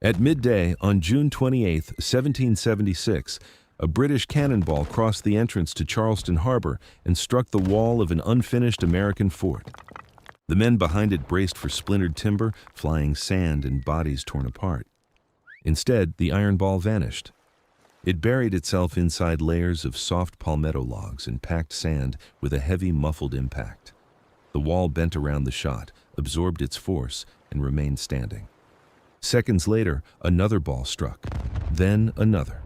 At midday on June 28, 1776, a British cannonball crossed the entrance to Charleston Harbor and struck the wall of an unfinished American fort. The men behind it braced for splintered timber, flying sand, and bodies torn apart. Instead, the iron ball vanished. It buried itself inside layers of soft palmetto logs and packed sand with a heavy, muffled impact. The wall bent around the shot, absorbed its force, and remained standing. Seconds later, another ball struck, then another.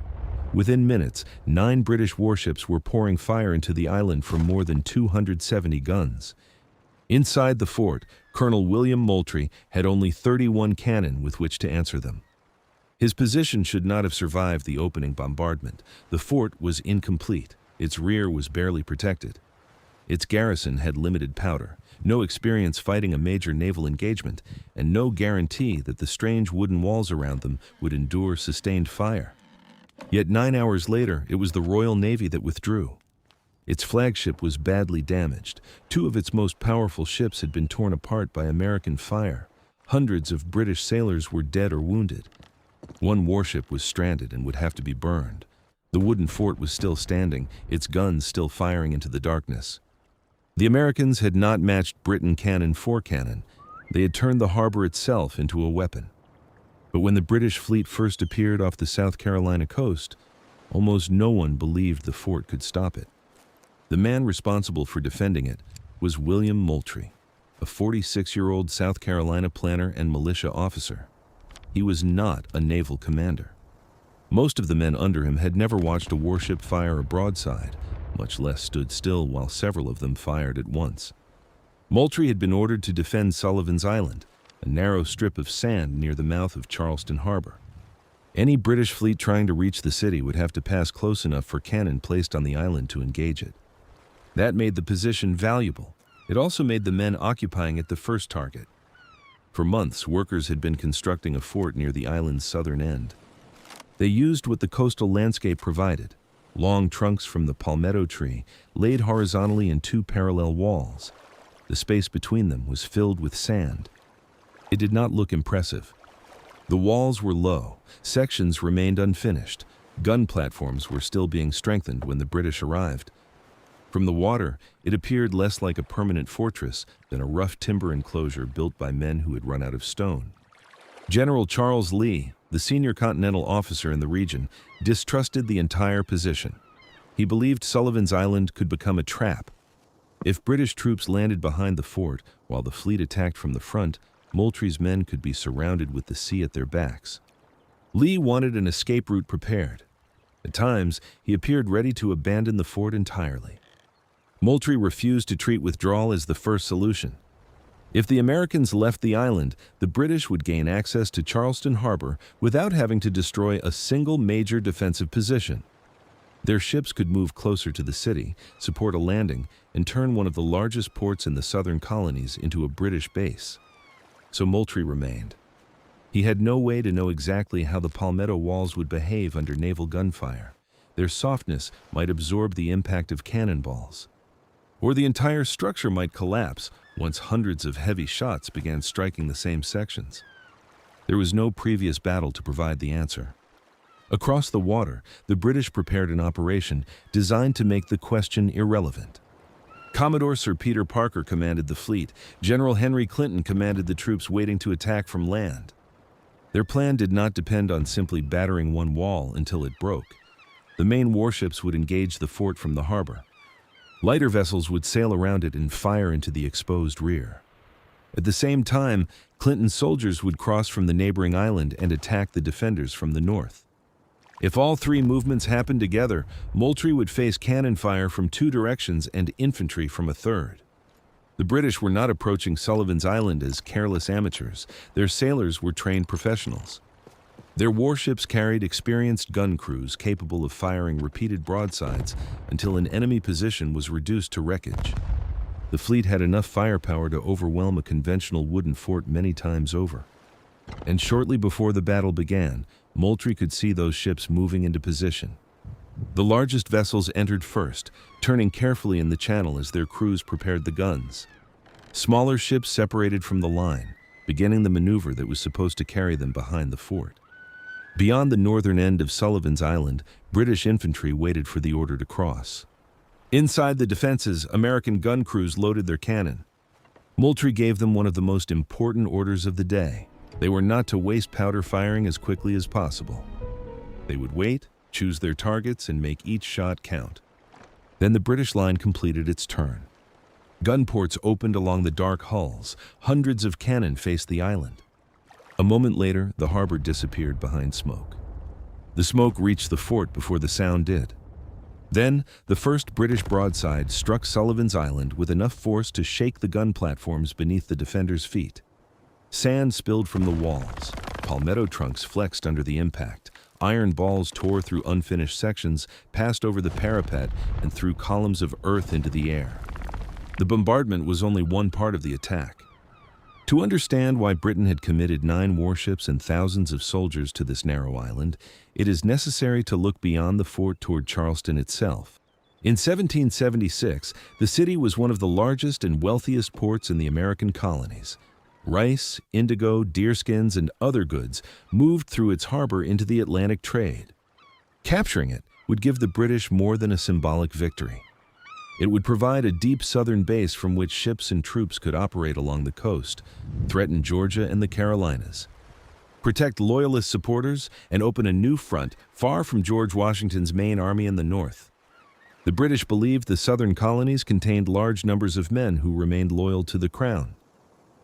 Within minutes, 9 British warships were pouring fire into the island from more than 270 guns. Inside the fort, Colonel William Moultrie had only 31 cannon with which to answer them. His position should not have survived the opening bombardment. The fort was incomplete. Its rear was barely protected. Its garrison had limited powder, no experience fighting a major naval engagement, and no guarantee that the strange wooden walls around them would endure sustained fire. Yet 9 hours later, it was the Royal Navy that withdrew. Its flagship was badly damaged. 2 of its most powerful ships had been torn apart by American fire. Hundreds of British sailors were dead or wounded. 1 warship was stranded and would have to be burned. The wooden fort was still standing, its guns still firing into the darkness. The Americans had not matched Britain cannon for cannon. They had turned the harbor itself into a weapon. But when the British fleet first appeared off the South Carolina coast, almost no one believed the fort could stop it. The man responsible for defending it was William Moultrie, a 46-year-old South Carolina planter and militia officer. He was not a naval commander. Most of the men under him had never watched a warship fire a broadside, much less stood still while several of them fired at once. Moultrie had been ordered to defend Sullivan's Island, a narrow strip of sand near the mouth of Charleston Harbor. Any British fleet trying to reach the city would have to pass close enough for cannon placed on the island to engage it. That made the position valuable. It also made the men occupying it the first target. For months, workers had been constructing a fort near the island's southern end. They used what the coastal landscape provided: long trunks from the palmetto tree laid horizontally in 2 parallel walls. The space between them was filled with sand. It did not look impressive. The walls were low, sections remained unfinished, gun platforms were still being strengthened when the British arrived. From the water, it appeared less like a permanent fortress than a rough timber enclosure built by men who had run out of stone. General Charles Lee, the senior Continental officer in the region, distrusted the entire position. He believed Sullivan's Island could become a trap. If British troops landed behind the fort while the fleet attacked from the front, Moultrie's men could be surrounded with the sea at their backs. Lee wanted an escape route prepared. At times, he appeared ready to abandon the fort entirely. Moultrie refused to treat withdrawal as the first solution. If the Americans left the island, the British would gain access to Charleston Harbor without having to destroy a single major defensive position. Their ships could move closer to the city, support a landing, and turn one of the largest ports in the southern colonies into a British base. So Moultrie remained. He had no way to know exactly how the palmetto walls would behave under naval gunfire. Their softness might absorb the impact of cannonballs. Or the entire structure might collapse once hundreds of heavy shots began striking the same sections. There was no previous battle to provide the answer. Across the water, the British prepared an operation designed to make the question irrelevant. Commodore Sir Peter Parker commanded the fleet. General Henry Clinton commanded the troops waiting to attack from land. Their plan did not depend on simply battering one wall until it broke. The main warships would engage the fort from the harbor. Lighter vessels would sail around it and fire into the exposed rear. At the same time, Clinton's soldiers would cross from the neighboring island and attack the defenders from the north. If all 3 movements happened together, Moultrie would face cannon fire from 2 directions and infantry from a third. The British were not approaching Sullivan's Island as careless amateurs. Their sailors were trained professionals. Their warships carried experienced gun crews capable of firing repeated broadsides until an enemy position was reduced to wreckage. The fleet had enough firepower to overwhelm a conventional wooden fort many times over. And shortly before the battle began, Moultrie could see those ships moving into position. The largest vessels entered first, turning carefully in the channel as their crews prepared the guns. Smaller ships separated from the line, beginning the maneuver that was supposed to carry them behind the fort. Beyond the northern end of Sullivan's Island, British infantry waited for the order to cross. Inside the defenses, American gun crews loaded their cannon. Moultrie gave them one of the most important orders of the day. They were not to waste powder firing as quickly as possible. They would wait, choose their targets, and make each shot count. Then the British line completed its turn. Gun ports opened along the dark hulls. Hundreds of cannon faced the island. A moment later, the harbor disappeared behind smoke. The smoke reached the fort before the sound did. Then, the first British broadside struck Sullivan's Island with enough force to shake the gun platforms beneath the defenders' feet. Sand spilled from the walls. Palmetto trunks flexed under the impact. Iron balls tore through unfinished sections, passed over the parapet, and threw columns of earth into the air. The bombardment was only one part of the attack. To understand why Britain had committed 9 warships and thousands of soldiers to this narrow island, it is necessary to look beyond the fort toward Charleston itself. In 1776, the city was one of the largest and wealthiest ports in the American colonies. Rice, indigo, deerskins, and other goods moved through its harbor into the Atlantic trade. Capturing it would give the British more than a symbolic victory. It would provide a deep southern base from which ships and troops could operate along the coast, threaten Georgia and the Carolinas, protect Loyalist supporters, and open a new front far from George Washington's main army in the north. The British believed the southern colonies contained large numbers of men who remained loyal to the crown.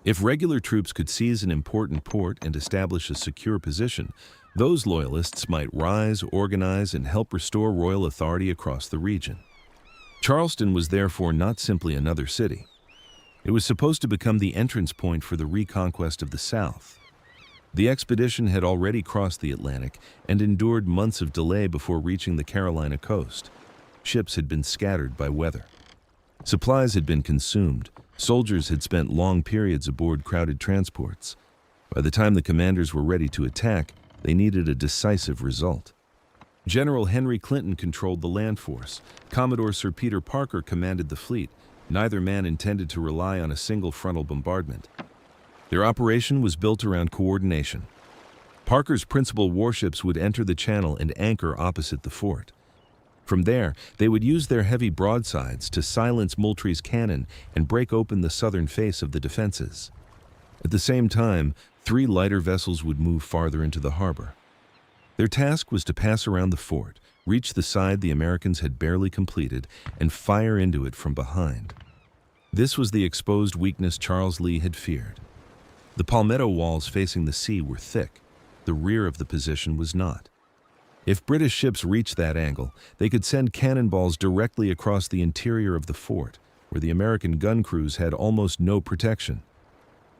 If regular troops could seize an important port and establish a secure position, those loyalists might rise, organize, and help restore royal authority across the region. Charleston was therefore not simply another city. It was supposed to become the entrance point for the reconquest of the South. The expedition had already crossed the Atlantic and endured months of delay before reaching the Carolina coast. Ships had been scattered by weather. Supplies had been consumed. Soldiers had spent long periods aboard crowded transports. By the time the commanders were ready to attack, they needed a decisive result. General Henry Clinton controlled the land force. Commodore Sir Peter Parker commanded the fleet. Neither man intended to rely on a single frontal bombardment. Their operation was built around coordination. Parker's principal warships would enter the channel and anchor opposite the fort. From there, they would use their heavy broadsides to silence Moultrie's cannon and break open the southern face of the defenses. At the same time, 3 lighter vessels would move farther into the harbor. Their task was to pass around the fort, reach the side the Americans had barely completed, and fire into it from behind. This was the exposed weakness Charles Lee had feared. The palmetto walls facing the sea were thick. The rear of the position was not. If British ships reached that angle, they could send cannonballs directly across the interior of the fort, where the American gun crews had almost no protection.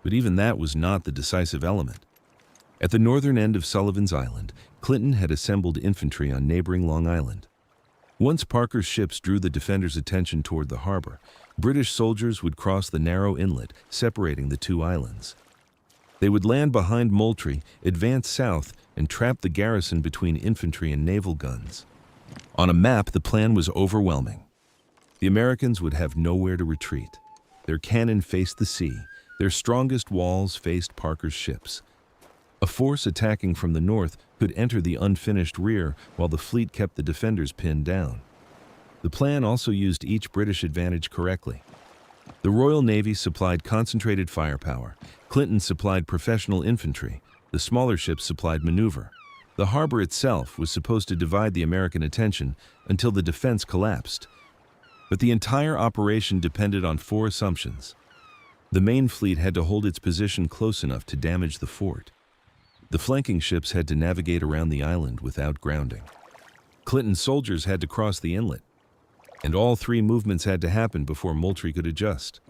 But even that was not the decisive element. At the northern end of Sullivan's Island, Clinton had assembled infantry on neighboring Long Island. Once Parker's ships drew the defenders' attention toward the harbor, British soldiers would cross the narrow inlet separating the 2 islands. They would land behind Moultrie, advance south, and trap the garrison between infantry and naval guns. On a map, the plan was overwhelming. The Americans would have nowhere to retreat. Their cannon faced the sea. Their strongest walls faced Parker's ships. A force attacking from the north could enter the unfinished rear while the fleet kept the defenders pinned down. The plan also used each British advantage correctly. The Royal Navy supplied concentrated firepower. Clinton supplied professional infantry. The smaller ships supplied maneuver. The harbor itself was supposed to divide the American attention until the defense collapsed. But the entire operation depended on 4 assumptions. The main fleet had to hold its position close enough to damage the fort. The flanking ships had to navigate around the island without grounding. Clinton's soldiers had to cross the inlet. And all 3 movements had to happen before Moultrie could adjust.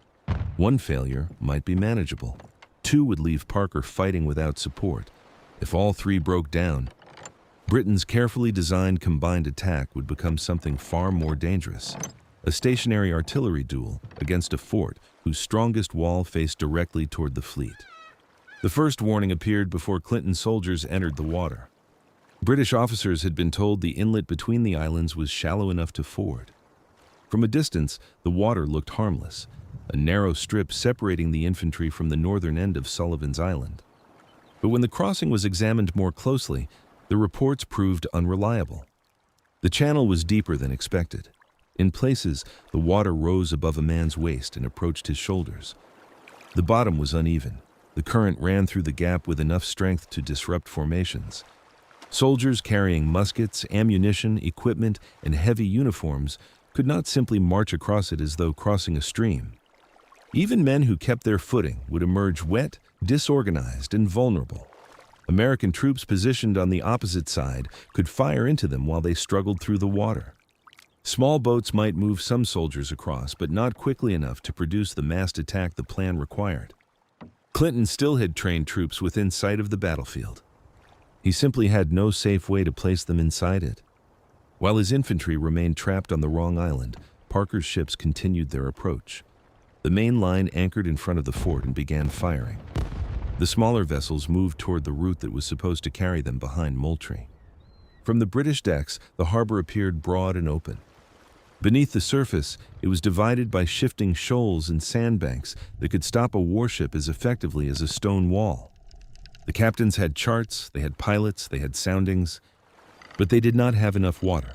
1 failure might be manageable. 2 would leave Parker fighting without support. If all 3 broke down, Britain's carefully designed combined attack would become something far more dangerous. A stationary artillery duel against a fort whose strongest wall faced directly toward the fleet. The first warning appeared before Clinton's soldiers entered the water. British officers had been told the inlet between the islands was shallow enough to ford. From a distance, the water looked harmless, a narrow strip separating the infantry from the northern end of Sullivan's Island. But when the crossing was examined more closely, The reports proved unreliable. The channel was deeper than expected. In places, the water rose above a man's waist and approached his shoulders. The bottom was uneven. The current ran through the gap with enough strength to disrupt formations. Soldiers carrying muskets, ammunition, equipment, and heavy uniforms could not simply march across it as though crossing a stream. Even men who kept their footing would emerge wet, disorganized, and vulnerable. American troops positioned on the opposite side could fire into them while they struggled through the water. Small boats might move some soldiers across, but not quickly enough to produce the massed attack the plan required. Clinton still had trained troops within sight of the battlefield. He simply had no safe way to place them inside it. While his infantry remained trapped on the wrong island, Parker's ships continued their approach. The main line anchored in front of the fort and began firing. The smaller vessels moved toward the route that was supposed to carry them behind Moultrie. From the British decks, the harbor appeared broad and open. Beneath the surface, it was divided by shifting shoals and sandbanks that could stop a warship as effectively as a stone wall. The captains had charts, they had pilots, they had soundings, but they did not have enough water.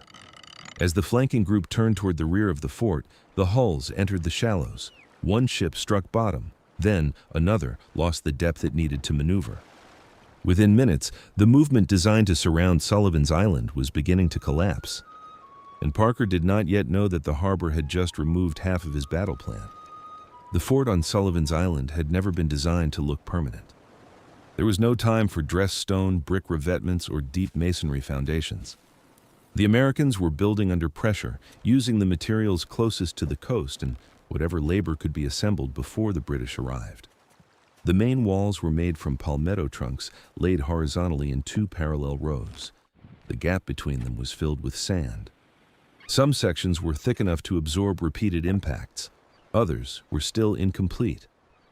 As the flanking group turned toward the rear of the fort, the hulls entered the shallows. One ship struck bottom, then another lost the depth it needed to maneuver. Within minutes, the movement designed to surround Sullivan's Island was beginning to collapse. And Parker did not yet know that the harbor had just removed half of his battle plan. The fort on Sullivan's Island had never been designed to look permanent. There was no time for dressed stone, brick revetments, or deep masonry foundations. The Americans were building under pressure, using the materials closest to the coast and whatever labor could be assembled before the British arrived. The main walls were made from palmetto trunks laid horizontally in two parallel rows. The gap between them was filled with sand. Some sections were thick enough to absorb repeated impacts. Others were still incomplete.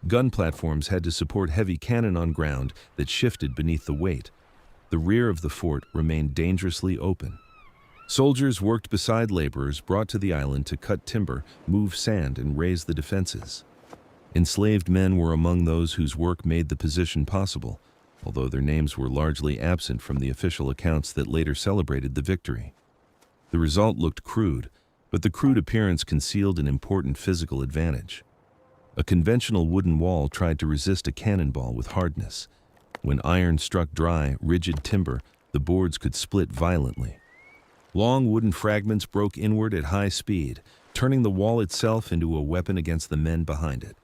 Gun platforms had to support heavy cannon on ground that shifted beneath the weight. The rear of the fort remained dangerously open. Soldiers worked beside laborers brought to the island to cut timber, move sand, and raise the defenses. Enslaved men were among those whose work made the position possible, although their names were largely absent from the official accounts that later celebrated the victory. The result looked crude, but the crude appearance concealed an important physical advantage. A conventional wooden wall tried to resist a cannonball with hardness. When iron struck dry, rigid timber, the boards could split violently. Long wooden fragments broke inward at high speed, turning the wall itself into a weapon against the men behind it.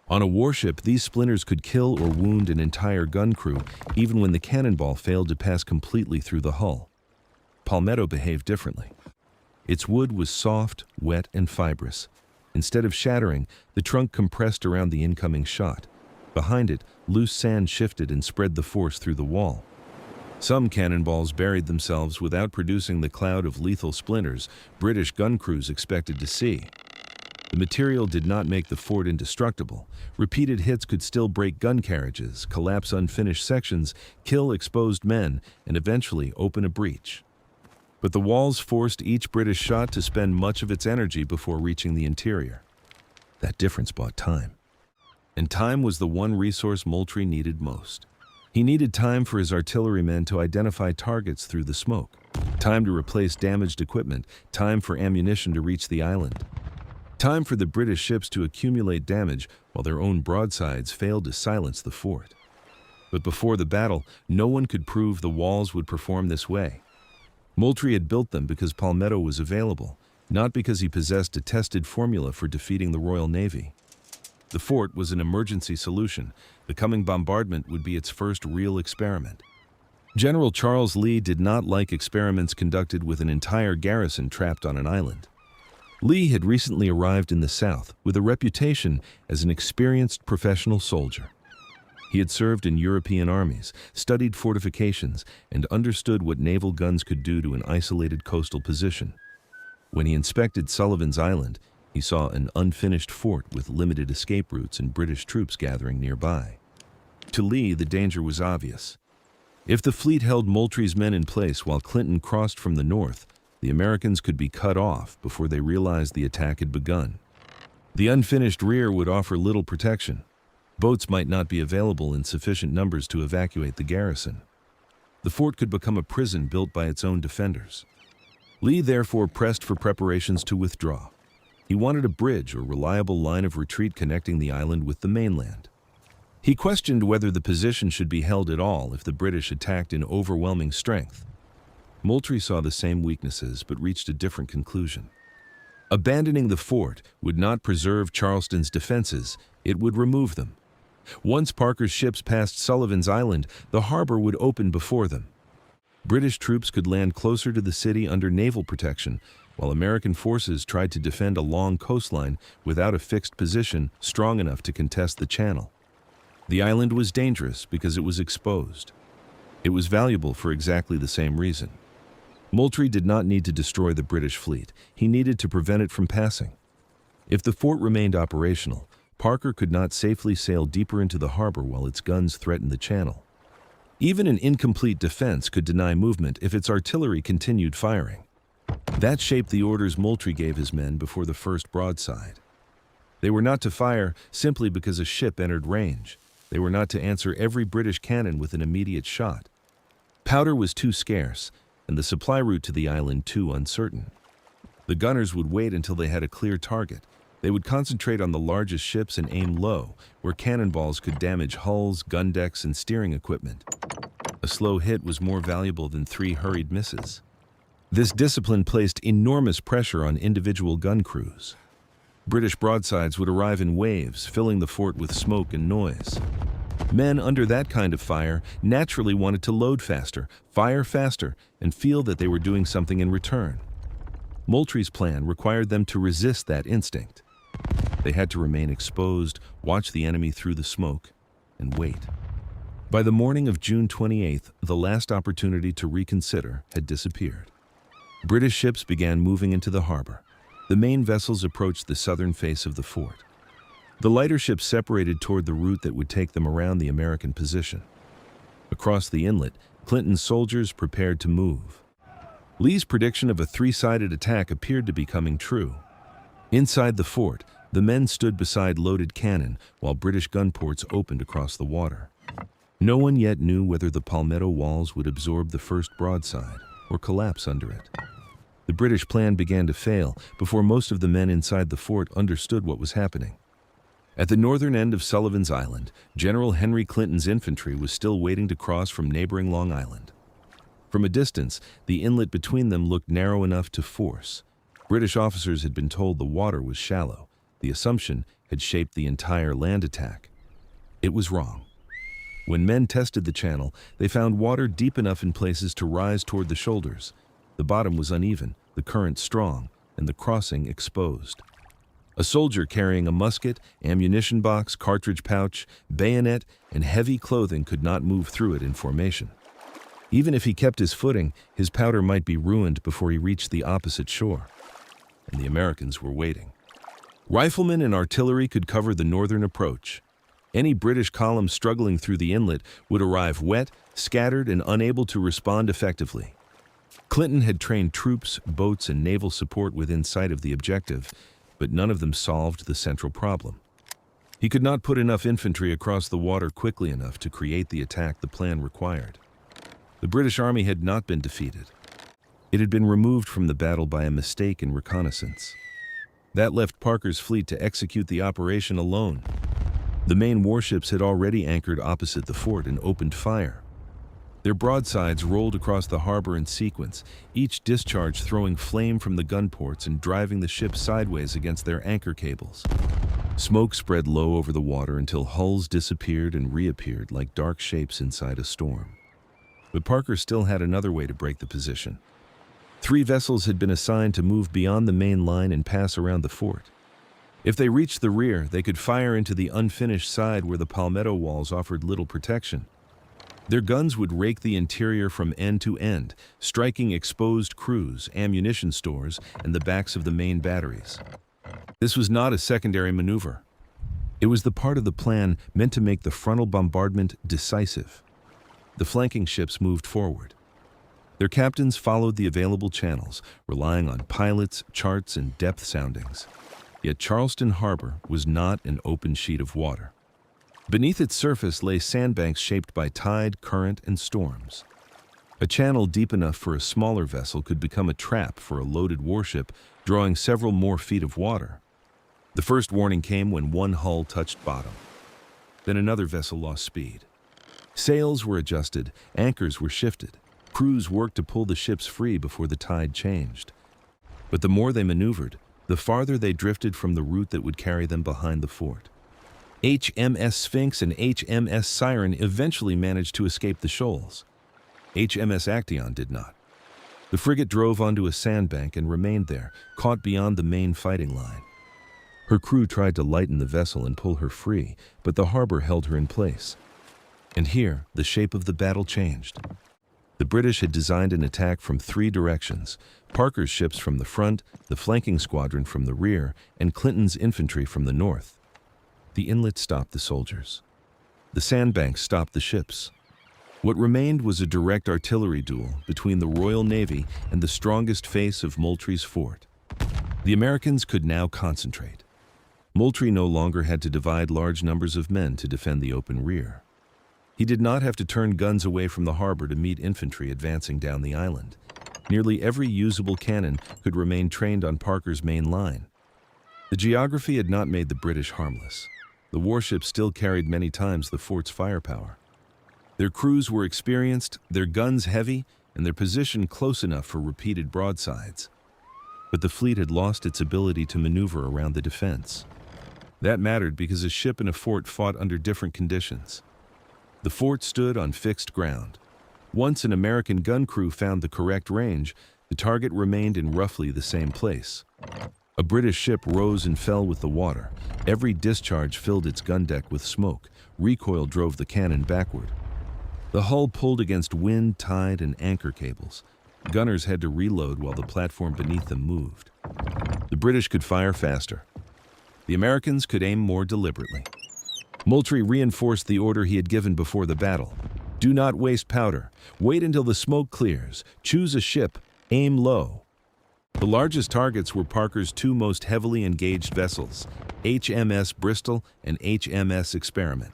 On a warship, these splinters could kill or wound an entire gun crew, even when the cannonball failed to pass completely through the hull. Palmetto behaved differently. Its wood was soft, wet, and fibrous. Instead of shattering, the trunk compressed around the incoming shot. Behind it, loose sand shifted and spread the force through the wall. Some cannonballs buried themselves without producing the cloud of lethal splinters British gun crews expected to see. The material did not make the fort indestructible. Repeated hits could still break gun carriages, collapse unfinished sections, kill exposed men, and eventually open a breach. But the walls forced each British shot to spend much of its energy before reaching the interior. That difference bought time. And time was the one resource Moultrie needed most. He needed time for his artillerymen to identify targets through the smoke, time to replace damaged equipment, time for ammunition to reach the island, time for the British ships to accumulate damage while their own broadsides failed to silence the fort. But before the battle, no one could prove the walls would perform this way. Moultrie had built them because palmetto was available, not because he possessed a tested formula for defeating the Royal Navy. The fort was an emergency solution. The coming bombardment would be its first real experiment. General Charles Lee did not like experiments conducted with an entire garrison trapped on an island. Lee had recently arrived in the South with a reputation as an experienced professional soldier. He had served in European armies, studied fortifications, and understood what naval guns could do to an isolated coastal position. When he inspected Sullivan's Island, he saw an unfinished fort with limited escape routes and British troops gathering nearby. To Lee, the danger was obvious. If the fleet held Moultrie's men in place while Clinton crossed from the north, the Americans could be cut off before they realized the attack had begun. The unfinished rear would offer little protection. Boats might not be available in sufficient numbers to evacuate the garrison. The fort could become a prison built by its own defenders. Lee therefore pressed for preparations to withdraw. He wanted a bridge or reliable line of retreat connecting the island with the mainland. He questioned whether the position should be held at all if the British attacked in overwhelming strength. Moultrie saw the same weaknesses but reached a different conclusion. Abandoning the fort would not preserve Charleston's defenses, it would remove them. Once Parker's ships passed Sullivan's Island, the harbor would open before them. British troops could land closer to the city under naval protection, while American forces tried to defend a long coastline without a fixed position strong enough to contest the channel. The island was dangerous because it was exposed. It was valuable for exactly the same reason. Moultrie did not need to destroy the British fleet. He needed to prevent it from passing. If the fort remained operational, Parker could not safely sail deeper into the harbor while its guns threatened the channel. Even an incomplete defense could deny movement if its artillery continued firing. That shaped the orders Moultrie gave his men before the first broadside. They were not to fire simply because a ship entered range. They were not to answer every British cannon with an immediate shot. Powder was too scarce, and the supply route to the island too uncertain. The gunners would wait until they had a clear target. They would concentrate on the largest ships and aim low, where cannonballs could damage hulls, gun decks, and steering equipment. A slow hit was more valuable than 3 hurried misses. This discipline placed enormous pressure on individual gun crews. British broadsides would arrive in waves, filling the fort with smoke and noise. Men under that kind of fire naturally wanted to load faster, fire faster, and feel that they were doing something in return. Moultrie's plan required them to resist that instinct. They had to remain exposed, watch the enemy through the smoke, and wait. By the morning of June 28th, the last opportunity to reconsider had disappeared. British ships began moving into the harbor. The main vessels approached the southern face of the fort. The lighter ships separated toward the route that would take them around the American position. Across the inlet, Clinton's soldiers prepared to move. Lee's prediction of a 3-sided attack appeared to be coming true. Inside the fort, the men stood beside loaded cannon while British gun ports opened across the water. No one yet knew whether the palmetto walls would absorb the first broadside or collapse under it. The British plan began to fail before most of the men inside the fort understood what was happening. At the northern end of Sullivan's Island, General Henry Clinton's infantry was still waiting to cross from neighboring Long Island. From a distance, the inlet between them looked narrow enough to force. British officers had been told the water was shallow. The assumption had shaped the entire land attack. It was wrong. When men tested the channel, they found water deep enough in places to rise toward the shoulders. The bottom was uneven, the current strong, and the crossing exposed. A soldier carrying a musket, ammunition box, cartridge pouch, bayonet, and heavy clothing could not move through it in formation. Even if he kept his footing, his powder might be ruined before he reached the opposite shore. And the Americans were waiting. Riflemen and artillery could cover the northern approach. Any British column struggling through the inlet would arrive wet, scattered, and unable to respond effectively. Clinton had trained troops, boats, and naval support within sight of the objective, but none of them solved the central problem. He could not put enough infantry across the water quickly enough to create the attack the plan required. The British Army had not been defeated. It had been removed from the battle by a mistake in reconnaissance. That left Parker's fleet to execute the operation alone. The main warships had already anchored opposite the fort and opened fire. Their broadsides rolled across the harbor in sequence, each discharge throwing flame from the gun ports and driving the ship sideways against their anchor cables. Smoke spread low over the water until hulls disappeared and reappeared like dark shapes inside a storm. But Parker still had another way to break the position. 3 vessels had been assigned to move beyond the main line and pass around the fort. If they reached the rear, they could fire into the unfinished side where the palmetto walls offered little protection. Their guns would rake the interior from end to end, striking exposed crews, ammunition stores, and the backs of the main batteries. This was not a secondary maneuver. It was the part of the plan meant to make the frontal bombardment decisive. The flanking ships moved forward. Their captains followed the available channels, relying on pilots, charts, and depth soundings. Yet Charleston Harbor was not an open sheet of water. Beneath its surface lay sandbanks shaped by tide, current, and storms. A channel deep enough for a smaller vessel could become a trap for a loaded warship, drawing several more feet of water. The first warning came when one hull touched bottom. Then another vessel lost speed. Sails were adjusted, anchors were shifted. Crews worked to pull the ships free before the tide changed. But the more they maneuvered, the farther they drifted from the route that would carry them behind the fort. HMS Sphinx and HMS Siren eventually managed to escape the shoals. HMS Actaeon did not. The frigate drove onto a sandbank and remained there, caught beyond the main fighting line. Her crew tried to lighten the vessel and pull her free, but the harbor held her in place. And here, the shape of the battle changed. The British had designed an attack from 3 directions: Parker's ships from the front, the flanking squadron from the rear, and Clinton's infantry from the north. The inlet stopped the soldiers. The sandbanks stopped the ships. What remained was a direct artillery duel between the Royal Navy and the strongest face of Moultrie's fort. The Americans could now concentrate. Moultrie no longer had to divide large numbers of men to defend the open rear. He did not have to turn guns away from the harbor to meet infantry advancing down the island. Nearly every usable cannon could remain trained on Parker's main line. The geography had not made the British harmless. The warships still carried many times the fort's firepower. Their crews were experienced, their guns heavy, and their position close enough for repeated broadsides. But the fleet had lost its ability to maneuver around the defense. That mattered because a ship and a fort fought under different conditions. The fort stood on fixed ground. Once an American gun crew found the correct range, the target remained in roughly the same place. A British ship rose and fell with the water. Every discharge filled its gun deck with smoke. Recoil drove the cannon backward. The hull pulled against wind, tide, and anchor cables. Gunners had to reload while the platform beneath them moved. The British could fire faster. The Americans could aim more deliberately. Moultrie reinforced the order he had given before the battle. Do not waste powder. Wait until the smoke clears. Choose a ship. Aim low. The largest targets were Parker's 2 most heavily engaged vessels, HMS Bristol and HMS Experiment.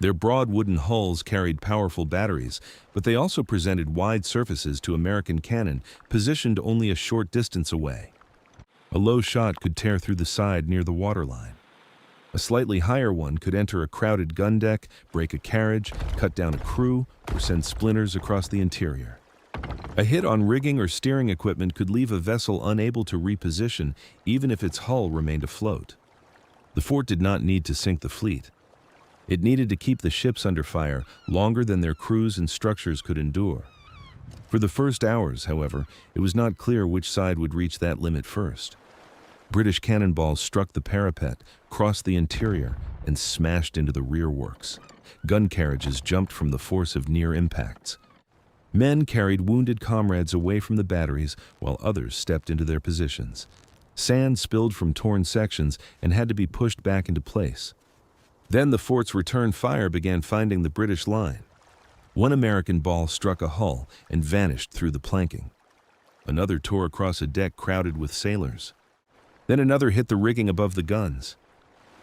Their broad wooden hulls carried powerful batteries, but they also presented wide surfaces to American cannon positioned only a short distance away. A low shot could tear through the side near the waterline. A slightly higher one could enter a crowded gun deck, break a carriage, cut down a crew, or send splinters across the interior. A hit on rigging or steering equipment could leave a vessel unable to reposition, even if its hull remained afloat. The fort did not need to sink the fleet. It needed to keep the ships under fire longer than their crews and structures could endure. For the first hours, however, it was not clear which side would reach that limit first. British cannonballs struck the parapet, crossed the interior, and smashed into the rear works. Gun carriages jumped from the force of near impacts. Men carried wounded comrades away from the batteries while others stepped into their positions. Sand spilled from torn sections and had to be pushed back into place. Then the fort's return fire began finding the British line. One American ball struck a hull and vanished through the planking. Another tore across a deck crowded with sailors. Then another hit the rigging above the guns.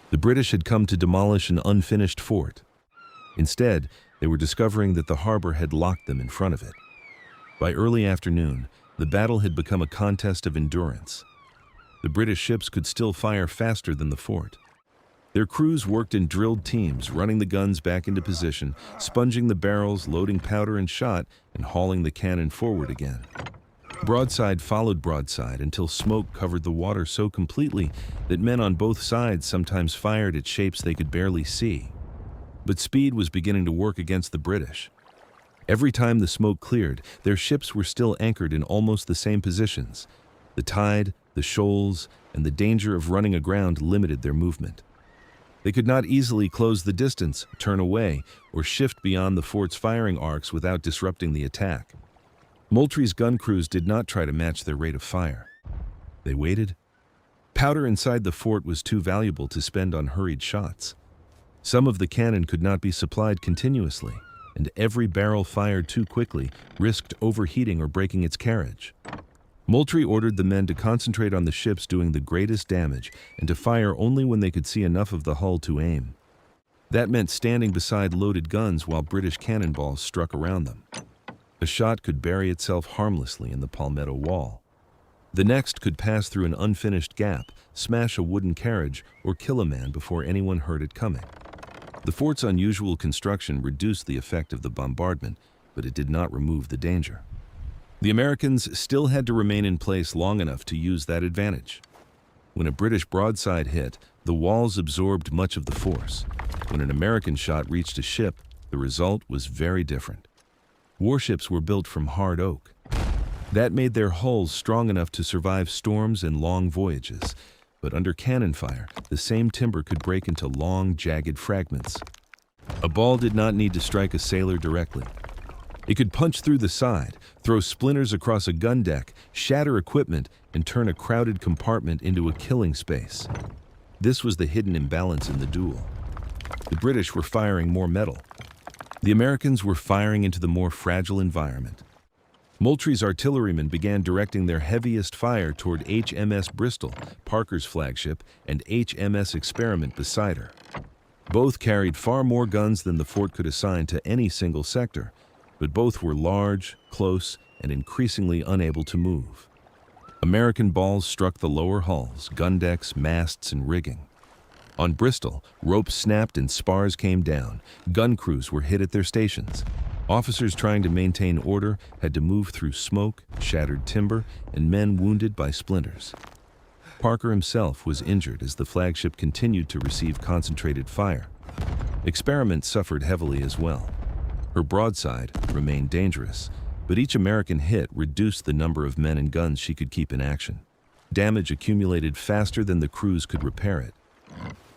The British had come to demolish an unfinished fort. Instead, they were discovering that the harbor had locked them in front of it. By early afternoon, the battle had become a contest of endurance. The British ships could still fire faster than the fort. Their crews worked in drilled teams, running the guns back into position, sponging the barrels, loading powder and shot, and hauling the cannon forward again. Broadside followed broadside until smoke covered the water so completely that men on both sides sometimes fired at shapes they could barely see. But speed was beginning to work against the British. Every time the smoke cleared, their ships were still anchored in almost the same positions. The tide, the shoals, and the danger of running aground limited their movement. They could not easily close the distance, turn away, or shift beyond the fort's firing arcs without disrupting the attack. Moultrie's gun crews did not try to match their rate of fire. They waited. Powder inside the fort was too valuable to spend on hurried shots. Some of the cannon could not be supplied continuously, and every barrel fired too quickly risked overheating or breaking its carriage. Moultrie ordered the men to concentrate on the ships doing the greatest damage and to fire only when they could see enough of the hull to aim. That meant standing beside loaded guns while British cannonballs struck around them. A shot could bury itself harmlessly in the palmetto wall. The next could pass through an unfinished gap, smash a wooden carriage, or kill a man before anyone heard it coming. The fort's unusual construction reduced the effect of the bombardment, but it did not remove the danger. The Americans still had to remain in place long enough to use that advantage. When a British broadside hit, the walls absorbed much of the force. When an American shot reached a ship, the result was very different. Warships were built from hard oak. That made their hulls strong enough to survive storms and long voyages, but under cannon fire, the same timber could break into long, jagged fragments. A ball did not need to strike a sailor directly. It could punch through the side, throw splinters across a gun deck, shatter equipment, and turn a crowded compartment into a killing space. This was the hidden imbalance in the duel. The British were firing more metal. The Americans were firing into the more fragile environment. Moultrie's artillerymen began directing their heaviest fire toward HMS Bristol, Parker's flagship, and HMS Experiment beside her. Both carried far more guns than the fort could assign to any single sector, but both were large, close, and increasingly unable to move. American balls struck the lower hulls, gun decks, masts, and rigging. On Bristol, ropes snapped and spars came down. Gun crews were hit at their stations. Officers trying to maintain order had to move through smoke, shattered timber, and men wounded by splinters. Parker himself was injured as the flagship continued to receive concentrated fire. Experiment suffered heavily as well. Her broadside remained dangerous, but each American hit reduced the number of men and guns she could keep in action. Damage accumulated faster than the crews could repair it.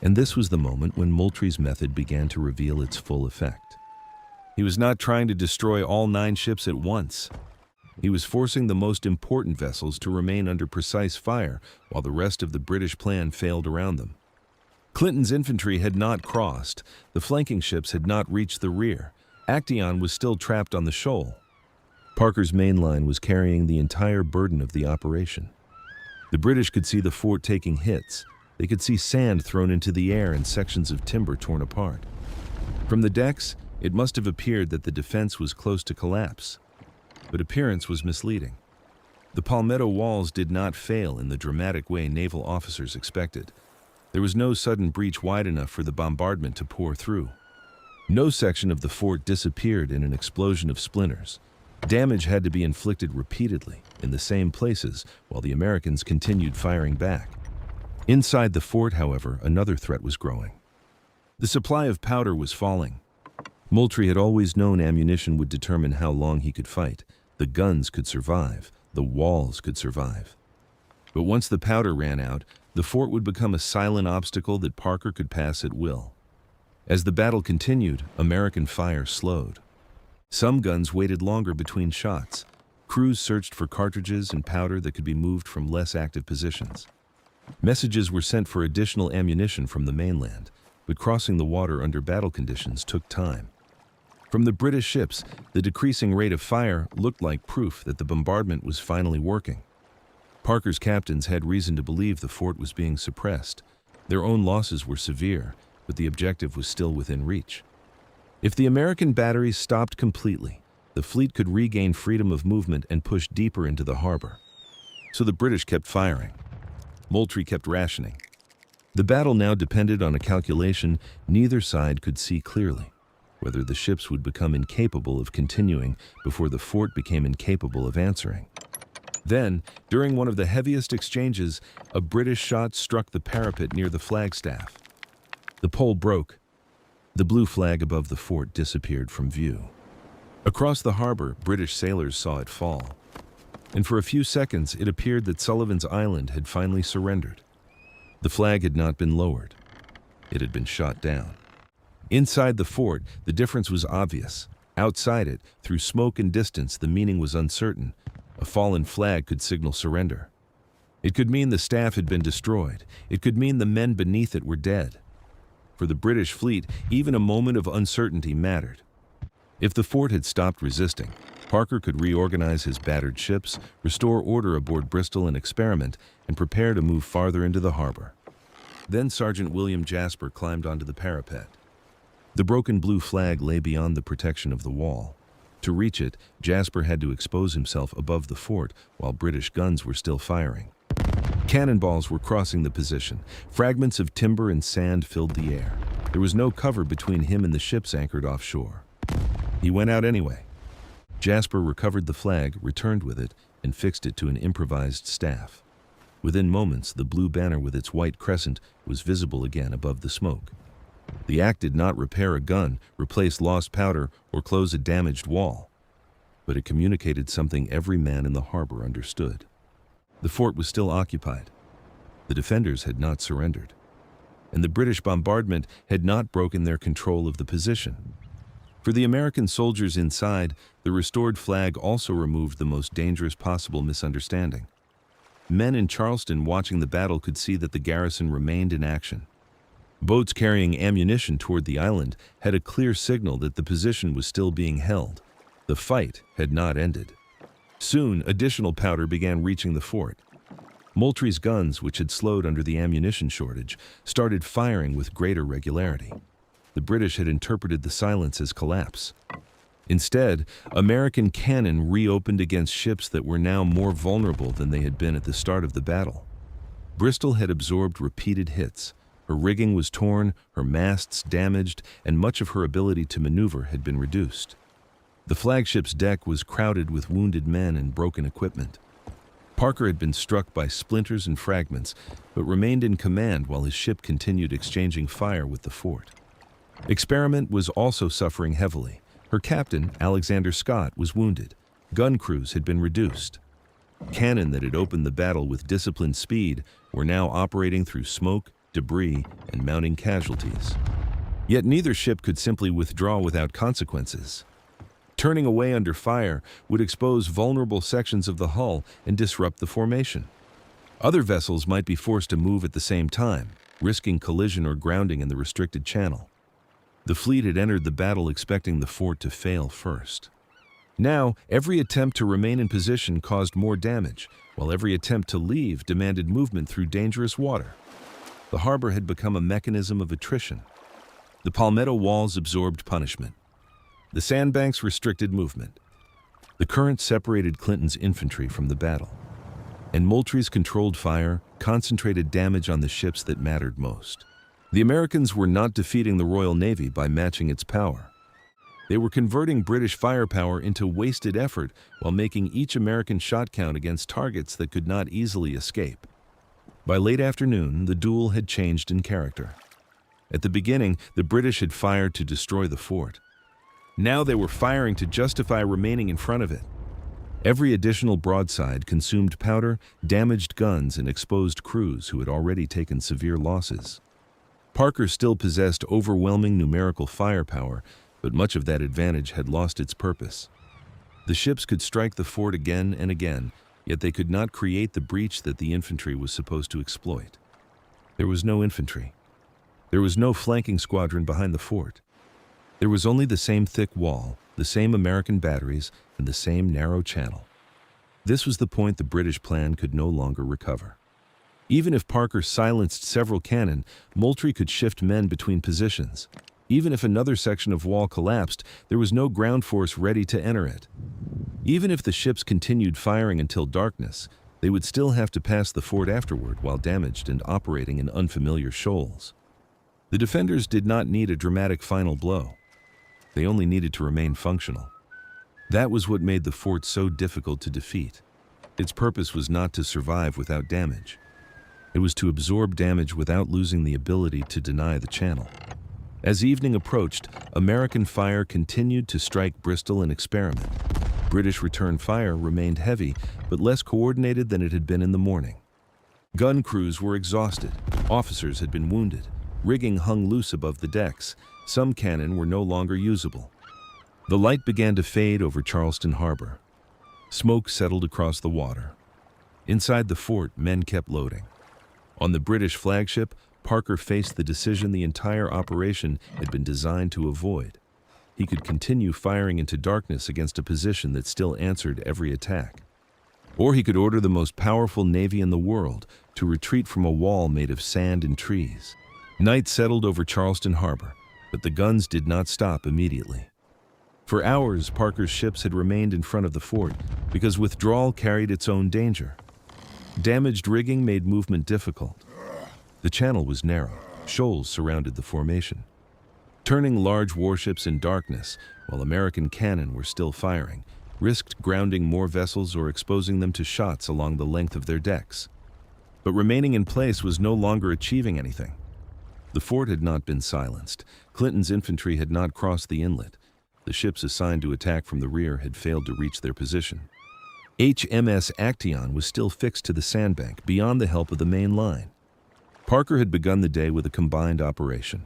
And this was the moment when Moultrie's method began to reveal its full effect. He was not trying to destroy all 9 ships at once. He was forcing the most important vessels to remain under precise fire while the rest of the British plan failed around them. Clinton's infantry had not crossed. The flanking ships had not reached the rear. Actaeon was still trapped on the shoal. Parker's main line was carrying the entire burden of the operation. The British could see the fort taking hits. They could see sand thrown into the air and sections of timber torn apart. From the decks, it must have appeared that the defense was close to collapse. But appearance was misleading. The palmetto walls did not fail in the dramatic way naval officers expected. There was no sudden breach wide enough for the bombardment to pour through. No section of the fort disappeared in an explosion of splinters. Damage had to be inflicted repeatedly, in the same places, while the Americans continued firing back. Inside the fort, however, another threat was growing. The supply of powder was falling. Moultrie had always known ammunition would determine how long he could fight. The guns could survive. The walls could survive. But once the powder ran out, the fort would become a silent obstacle that Parker could pass at will. As the battle continued, American fire slowed. Some guns waited longer between shots. Crews searched for cartridges and powder that could be moved from less active positions. Messages were sent for additional ammunition from the mainland, but crossing the water under battle conditions took time. From the British ships, the decreasing rate of fire looked like proof that the bombardment was finally working. Parker's captains had reason to believe the fort was being suppressed. Their own losses were severe, but the objective was still within reach. If the American batteries stopped completely, the fleet could regain freedom of movement and push deeper into the harbor. So the British kept firing. Moultrie kept rationing. The battle now depended on a calculation neither side could see clearly, whether the ships would become incapable of continuing before the fort became incapable of answering. Then, during one of the heaviest exchanges, a British shot struck the parapet near the flagstaff. The pole broke. The blue flag above the fort disappeared from view. Across the harbor, British sailors saw it fall. And for a few seconds, it appeared that Sullivan's Island had finally surrendered. The flag had not been lowered. It had been shot down. Inside the fort, the difference was obvious. Outside it, through smoke and distance, the meaning was uncertain. A fallen flag could signal surrender. It could mean the staff had been destroyed. It could mean the men beneath it were dead. For the British fleet, even a moment of uncertainty mattered. If the fort had stopped resisting, Parker could reorganize his battered ships, restore order aboard Bristol and Experiment, and prepare to move farther into the harbor. Then Sergeant William Jasper climbed onto the parapet. The broken blue flag lay beyond the protection of the wall. To reach it, Jasper had to expose himself above the fort while British guns were still firing. Cannonballs were crossing the position. Fragments of timber and sand filled the air. There was no cover between him and the ships anchored offshore. He went out anyway. Jasper recovered the flag, returned with it, and fixed it to an improvised staff. Within moments, the blue banner with its white crescent was visible again above the smoke. The act did not repair a gun, replace lost powder, or close a damaged wall. But it communicated something every man in the harbor understood. The fort was still occupied. The defenders had not surrendered. And the British bombardment had not broken their control of the position. For the American soldiers inside, the restored flag also removed the most dangerous possible misunderstanding. Men in Charleston watching the battle could see that the garrison remained in action. Boats carrying ammunition toward the island had a clear signal that the position was still being held. The fight had not ended. Soon, additional powder began reaching the fort. Moultrie's guns, which had slowed under the ammunition shortage, started firing with greater regularity. The British had interpreted the silence as collapse. Instead, American cannon reopened against ships that were now more vulnerable than they had been at the start of the battle. Bristol had absorbed repeated hits. Her rigging was torn, her masts damaged, and much of her ability to maneuver had been reduced. The flagship's deck was crowded with wounded men and broken equipment. Parker had been struck by splinters and fragments, but remained in command while his ship continued exchanging fire with the fort. Experiment was also suffering heavily. Her captain, Alexander Scott, was wounded. Gun crews had been reduced. Cannon that had opened the battle with disciplined speed were now operating through smoke, debris, and mounting casualties. Yet neither ship could simply withdraw without consequences. Turning away under fire would expose vulnerable sections of the hull and disrupt the formation. Other vessels might be forced to move at the same time, risking collision or grounding in the restricted channel. The fleet had entered the battle expecting the fort to fail first. Now, every attempt to remain in position caused more damage, while every attempt to leave demanded movement through dangerous water. The harbor had become a mechanism of attrition. The palmetto walls absorbed punishment. The sandbanks restricted movement. The current separated Clinton's infantry from the battle. And Moultrie's controlled fire concentrated damage on the ships that mattered most. The Americans were not defeating the Royal Navy by matching its power. They were converting British firepower into wasted effort while making each American shot count against targets that could not easily escape. By late afternoon, the duel had changed in character. At the beginning, the British had fired to destroy the fort. Now they were firing to justify remaining in front of it. Every additional broadside consumed powder, damaged guns, and exposed crews who had already taken severe losses. Parker still possessed overwhelming numerical firepower, but much of that advantage had lost its purpose. The ships could strike the fort again and again, yet they could not create the breach that the infantry was supposed to exploit. There was no infantry. There was no flanking squadron behind the fort. There was only the same thick wall, the same American batteries, and the same narrow channel. This was the point the British plan could no longer recover. Even if Parker silenced several cannon, Moultrie could shift men between positions. Even if another section of wall collapsed, there was no ground force ready to enter it. Even if the ships continued firing until darkness, they would still have to pass the fort afterward while damaged and operating in unfamiliar shoals. The defenders did not need a dramatic final blow. They only needed to remain functional. That was what made the fort so difficult to defeat. Its purpose was not to survive without damage. It was to absorb damage without losing the ability to deny the channel. As evening approached, American fire continued to strike Bristol and Experiment. British return fire remained heavy, but less coordinated than it had been in the morning. Gun crews were exhausted. Officers had been wounded. Rigging hung loose above the decks. Some cannon were no longer usable. The light began to fade over Charleston Harbor. Smoke settled across the water. Inside the fort, men kept loading. On the British flagship, Parker faced the decision the entire operation had been designed to avoid. He could continue firing into darkness against a position that still answered every attack. Or he could order the most powerful navy in the world to retreat from a wall made of sand and trees. Night settled over Charleston Harbor, but the guns did not stop immediately. For hours, Parker's ships had remained in front of the fort because withdrawal carried its own danger. Damaged rigging made movement difficult. The channel was narrow. Shoals surrounded the formation. Turning large warships in darkness while American cannon were still firing risked grounding more vessels or exposing them to shots along the length of their decks. But remaining in place was no longer achieving anything. The fort had not been silenced. Clinton's infantry had not crossed the inlet. The ships assigned to attack from the rear had failed to reach their position. HMS Actaeon was still fixed to the sandbank beyond the help of the main line. Parker had begun the day with a combined operation.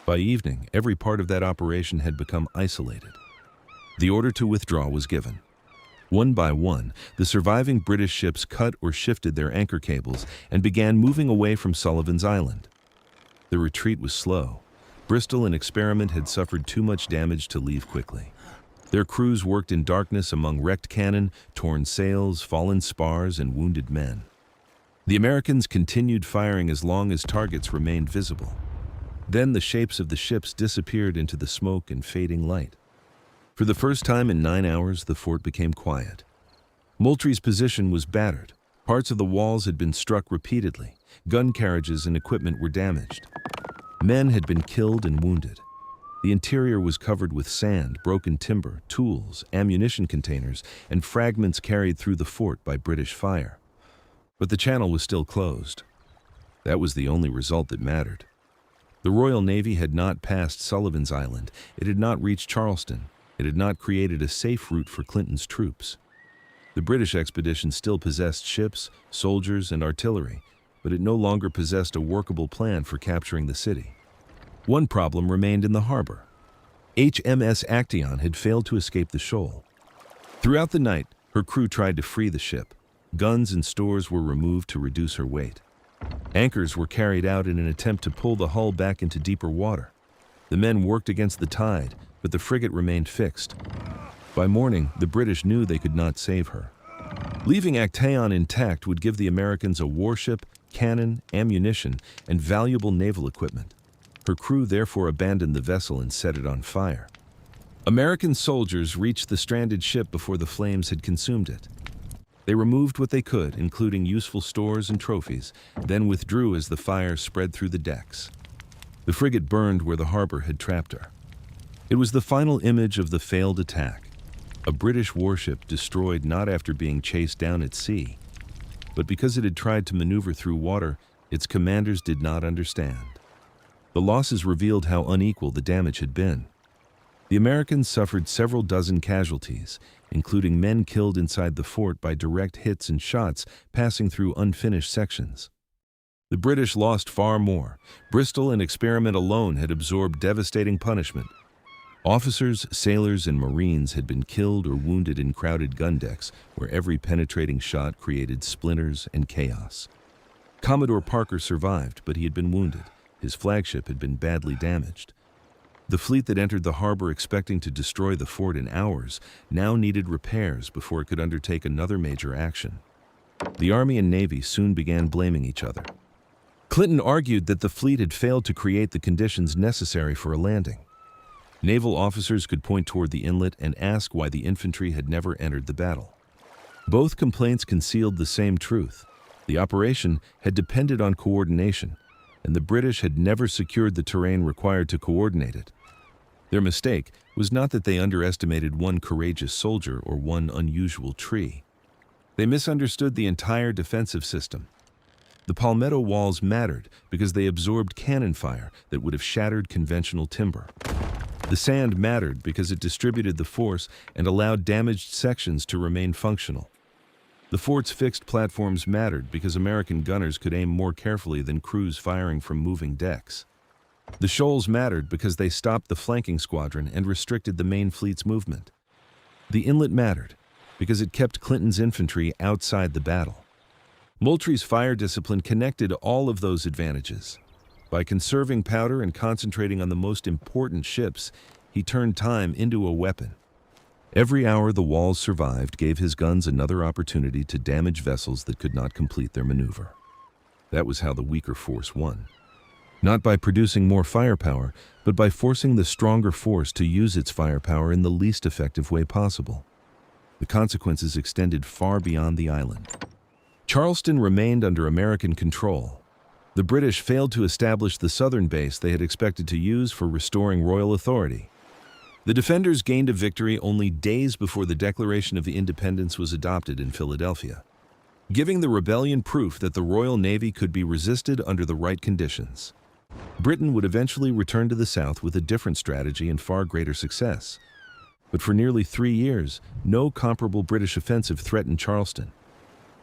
By evening, every part of that operation had become isolated. The order to withdraw was given. One by one, the surviving British ships cut or shifted their anchor cables and began moving away from Sullivan's Island. The retreat was slow. Bristol and Experiment had suffered too much damage to leave quickly. Their crews worked in darkness among wrecked cannon, torn sails, fallen spars, and wounded men. The Americans continued firing as long as targets remained visible. Then the shapes of the ships disappeared into the smoke and fading light. For the first time in 9 hours, the fort became quiet. Moultrie's position was battered. Parts of the walls had been struck repeatedly. Gun carriages and equipment were damaged. Men had been killed and wounded. The interior was covered with sand, broken timber, tools, ammunition containers, and fragments carried through the fort by British fire. But the channel was still closed. That was the only result that mattered. The Royal Navy had not passed Sullivan's Island. It had not reached Charleston. It had not created a safe route for Clinton's troops. The British expedition still possessed ships, soldiers, and artillery, but it no longer possessed a workable plan for capturing the city. One problem remained in the harbor. HMS Actaeon had failed to escape the shoal. Throughout the night, her crew tried to free the ship. Guns and stores were removed to reduce her weight. Anchors were carried out in an attempt to pull the hull back into deeper water. The men worked against the tide, but the frigate remained fixed. By morning, the British knew they could not save her. Leaving Actaeon intact would give the Americans a warship, cannon, ammunition, and valuable naval equipment. Her crew therefore abandoned the vessel and set it on fire. American soldiers reached the stranded ship before the flames had consumed it. They removed what they could, including useful stores and trophies, then withdrew as the fire spread through the decks. The frigate burned where the harbor had trapped her. It was the final image of the failed attack. A British warship destroyed not after being chased down at sea, but because it had tried to maneuver through water its commanders did not understand. The losses revealed how unequal the damage had been. The Americans suffered several dozen casualties, including men killed inside the fort by direct hits and shots passing through unfinished sections. The British lost far more. Bristol and Experiment alone had absorbed devastating punishment. Officers, sailors, and Marines had been killed or wounded in crowded gun decks where every penetrating shot created splinters and chaos. Commodore Parker survived, but he had been wounded. His flagship had been badly damaged. The fleet that entered the harbor expecting to destroy the fort in hours now needed repairs before it could undertake another major action. The Army and Navy soon began blaming each other. Clinton argued that the fleet had failed to create the conditions necessary for a landing. Naval officers could point toward the inlet and ask why the infantry had never entered the battle. Both complaints concealed the same truth. The operation had depended on coordination, and the British had never secured the terrain required to coordinate it. Their mistake was not that they underestimated one courageous soldier or one unusual tree. They misunderstood the entire defensive system. The palmetto walls mattered because they absorbed cannon fire that would have shattered conventional timber. The sand mattered because it distributed the force and allowed damaged sections to remain functional. The fort's fixed platforms mattered because American gunners could aim more carefully than crews firing from moving decks. The shoals mattered because they stopped the flanking squadron and restricted the main fleet's movement. The inlet mattered because it kept Clinton's infantry outside the battle. Moultrie's fire discipline connected all of those advantages. By conserving powder and concentrating on the most important ships, he turned time into a weapon. Every hour the walls survived gave his guns another opportunity to damage vessels that could not complete their maneuver. That was how the weaker force won. not by producing more firepower, but by forcing the stronger force to use its firepower in the least effective way possible. The consequences extended far beyond the island. Charleston remained under American control. The British failed to establish the southern base they had expected to use for restoring royal authority. The defenders gained a victory only days before the Declaration of Independence was adopted in Philadelphia, giving the rebellion proof that the Royal Navy could be resisted under the right conditions. Britain would eventually return to the South with a different strategy and far greater success. But for nearly 3 years, no comparable British offensive threatened Charleston.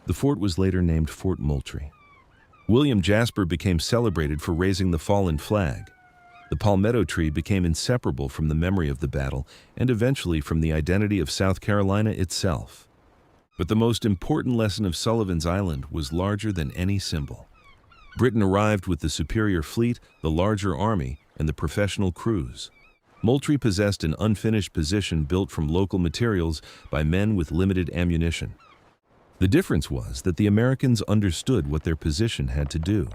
The fort was later named Fort Moultrie. William Jasper became celebrated for raising the fallen flag. The palmetto tree became inseparable from the memory of the battle and eventually from the identity of South Carolina itself. But the most important lesson of Sullivan's Island was larger than any symbol. Britain arrived with the superior fleet, the larger army, and the professional crews. Moultrie possessed an unfinished position built from local materials by men with limited ammunition. The difference was that the Americans understood what their position had to do.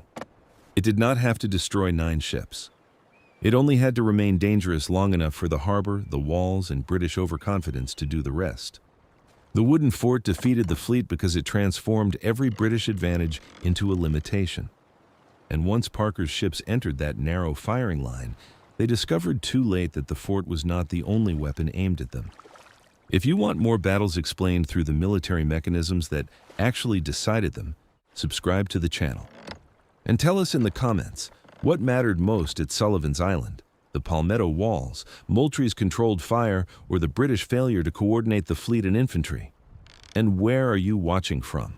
It did not have to destroy 9 ships. It only had to remain dangerous long enough for the harbor, the walls, and British overconfidence to do the rest. The wooden fort defeated the fleet because it transformed every British advantage into a limitation. And once Parker's ships entered that narrow firing line, they discovered too late that the fort was not the only weapon aimed at them. If you want more battles explained through the military mechanisms that actually decided them, subscribe to the channel. And tell us in the comments, what mattered most at Sullivan's Island? The palmetto walls, Moultrie's controlled fire, or the British failure to coordinate the fleet and infantry? And where are you watching from?